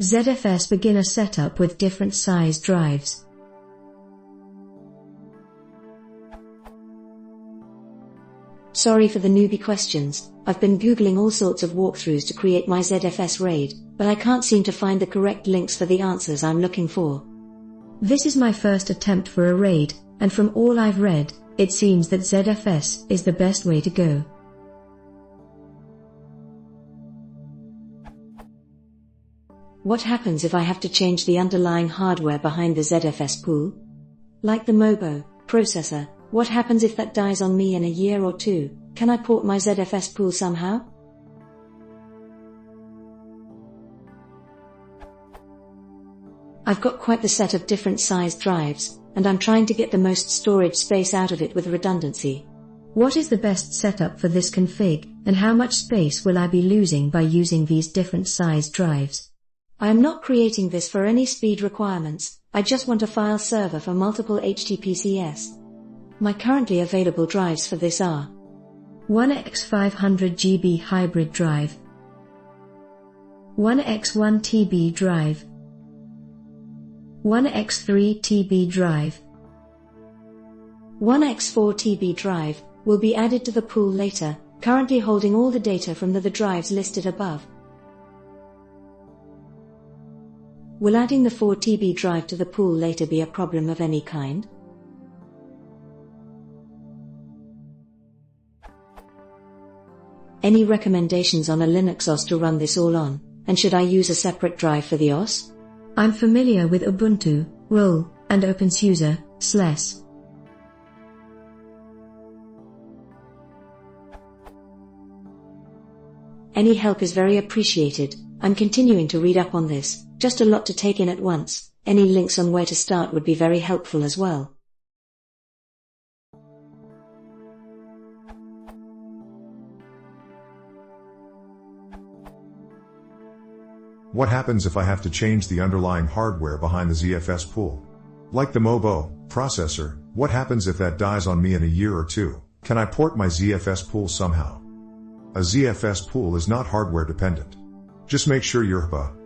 ZFS beginner setup with different size drives. Sorry for the newbie questions. I've been Googling all sorts of walkthroughs to create my ZFS RAID, but I can't seem to find the correct links for the answers I'm looking for. This is my first attempt for a RAID, and from all I've read, it seems that ZFS is the best way to go. What happens if I have to change the underlying hardware behind the ZFS pool? Like the MOBO processor, what happens if that dies on me in a year or two? Can I port my ZFS pool somehow? I've got quite the set of different sized drives, and I'm trying to get the most storage space out of it with redundancy. What is the best setup for this config, and how much space will I be losing by using these different sized drives? I am not creating this for any speed requirements, I just want a file server for multiple HTTPS. My currently available drives for this are 1x 500GB hybrid drive, 1x 1TB drive, 1x 3TB drive. 1x 4TB drive will be added to the pool later, currently holding all the data from the drives listed above. Will adding the 4TB drive to the pool later be a problem of any kind? Any recommendations on a Linux OS to run this all on, and should I use a separate drive for the OS? I'm familiar with Ubuntu, Roll, and OpenSUSE, SLES. Any help is very appreciated. I'm continuing to read up on this, just a lot to take in at once. Any links on where to start would be very helpful as well. What happens if I have to change the underlying hardware behind the ZFS pool? Like the MOBO processor, what happens if that dies on me in a year or two? Can I port my ZFS pool somehow? A ZFS pool is not hardware dependent. Just make sure your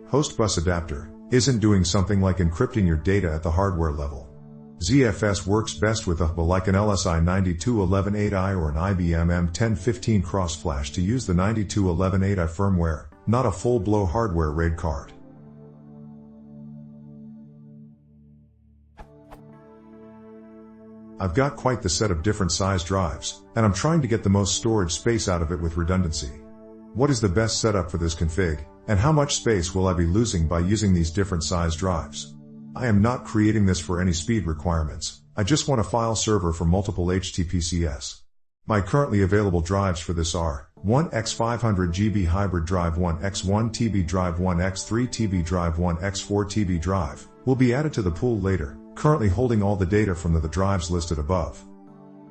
host bus adapter isn't doing something like encrypting your data at the hardware level. ZFS works best with a like an LSI 92118i or an IBM M1015 cross-flash to use the 92118i firmware, not a full-blown hardware RAID card. I've got quite the set of different size drives, and I'm trying to get the most storage space out of it with redundancy. What is the best setup for this config, and how much space will I be losing by using these different size drives? I am not creating this for any speed requirements, I just want a file server for multiple HTTPS. My currently available drives for this are 1x 500GB hybrid drive, 1x 1TB drive, 1x 3TB drive, 1x 4TB drive, will be added to the pool later, currently holding all the data from the drives listed above.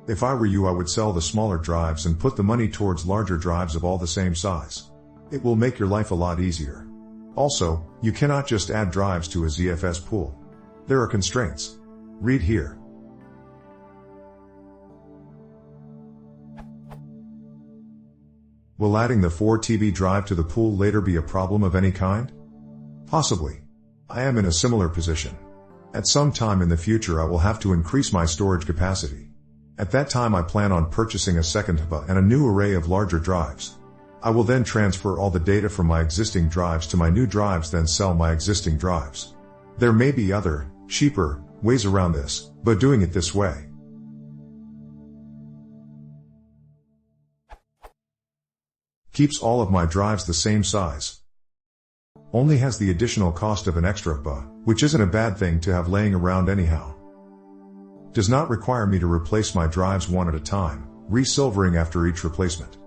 If I were you, I would sell the smaller drives and put the money towards larger drives of all the same size. It will make your life a lot easier. Also, you cannot just add drives to a ZFS pool. There are constraints. Read here. Will adding the 4TB drive to the pool later be a problem of any kind? Possibly. I am in a similar position. At some time in the future I will have to increase my storage capacity. At that time I plan on purchasing a second hub and a new array of larger drives. I will then transfer all the data from my existing drives to my new drives, then sell my existing drives. There may be other, cheaper, ways around this, but doing it this way keeps all of my drives the same size. Only has the additional cost of an extra hub, which isn't a bad thing to have laying around anyhow. Does not require me to replace my drives one at a time, resilvering after each replacement.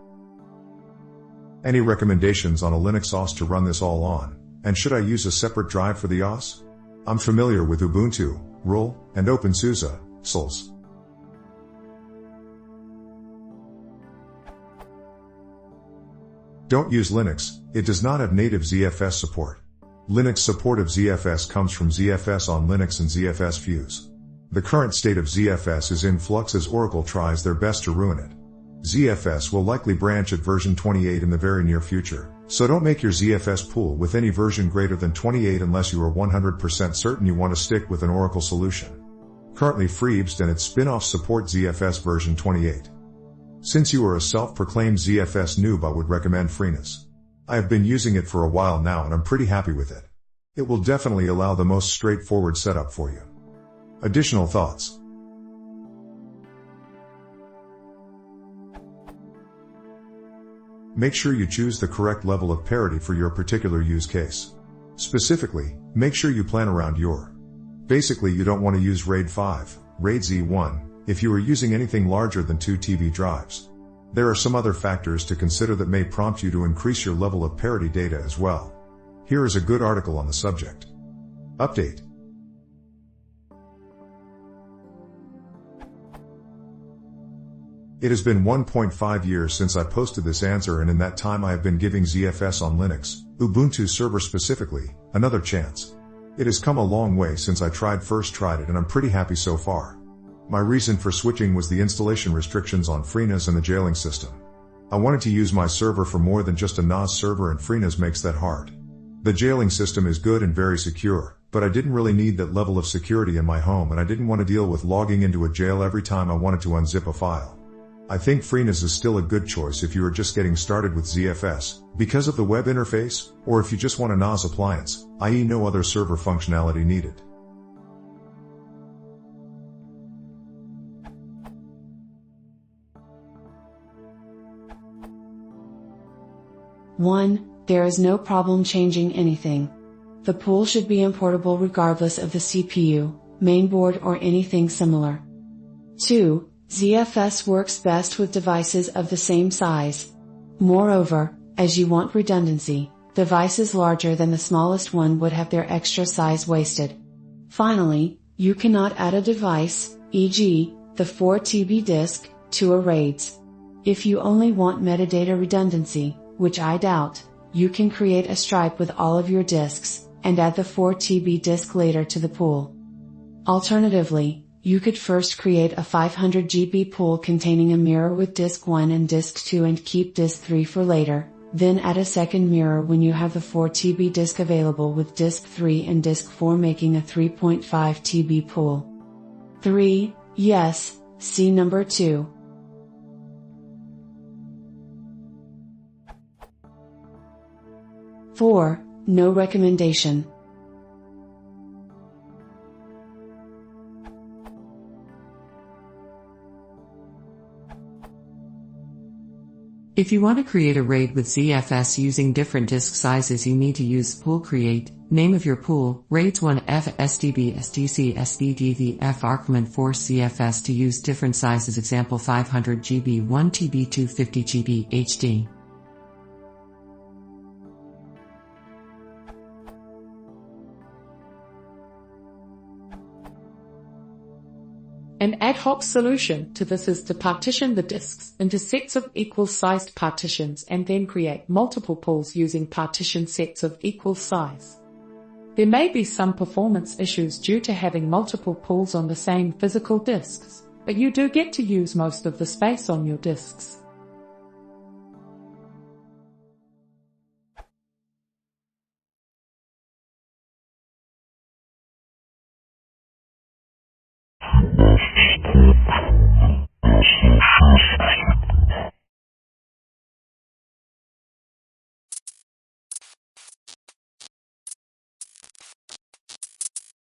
Any recommendations on a Linux OS to run this all on, and should I use a separate drive for the OS? I'm familiar with Ubuntu, Roll, and OpenSUSE, SLES. Don't use Linux, it does not have native ZFS support. Linux support of ZFS comes from ZFS on Linux and ZFS Fuse. The current state of ZFS is in flux as Oracle tries their best to ruin it. ZFS will likely branch at version 28 in the very near future, So don't make your ZFS pool with any version greater than 28 unless you are 100% certain you want to stick with an Oracle solution. Currently Freebs and its spin-offs support ZFS version 28. Since you are a self-proclaimed ZFS noob, I would recommend Freenas. I have been using it for a while now and I'm pretty happy with it. It will definitely allow the most straightforward setup for you. Additional thoughts. Make sure you choose the correct level of parity for your particular use case. Specifically, make sure you plan around your. Basically, you don't want to use RAID 5, raidz 1, if you are using anything larger than 2 TB drives. There are some other factors to consider that may prompt you to increase your level of parity data as well. Here is a good article on the subject. Update. It has been 1.5 years since I posted this answer, and in that time I have been giving ZFS on Linux, Ubuntu server specifically, another chance. It has come a long way since I first tried it and I'm pretty happy so far. My reason for switching was the installation restrictions on Freenas and the jailing system. I wanted to use my server for more than just a NAS server, and Freenas makes that hard. The jailing system is good and very secure, but I didn't really need that level of security in my home, and I didn't want to deal with logging into a jail every time I wanted to unzip a file. I think Freenas is still a good choice if you are just getting started with ZFS, because of the web interface, or if you just want a NAS appliance, i.e. no other server functionality needed. One, there is no problem changing anything. The pool should be importable regardless of the CPU, mainboard or anything similar. 2. ZFS works best with devices of the same size. Moreover, as you want redundancy, devices larger than the smallest one would have their extra size wasted. Finally, you cannot add a device, e.g., the 4 TB disk, to a RAIDz. If you only want metadata redundancy, which I doubt, you can create a stripe with all of your disks, and add the 4 TB disk later to the pool. Alternatively, you could first create a 500 GB pool containing a mirror with disk 1 and disk 2 and keep disk 3 for later, then add a second mirror when you have the 4 TB disk available with disk 3 and disk 4, making a 3.5 TB pool. 3. Yes, see number 2. 4. No recommendation. If you want to create a RAID with ZFS using different disk sizes, you need to use pool create, name of your pool, raidz 1 F SDB SDC SDDV argument force ZFS to use different sizes, example 500 GB 1 TB 250 GB HD. An ad hoc solution to this is to partition the disks into sets of equal-sized partitions and then create multiple pools using partition sets of equal size. There may be some performance issues due to having multiple pools on the same physical disks, but you do get to use most of the space on your disks.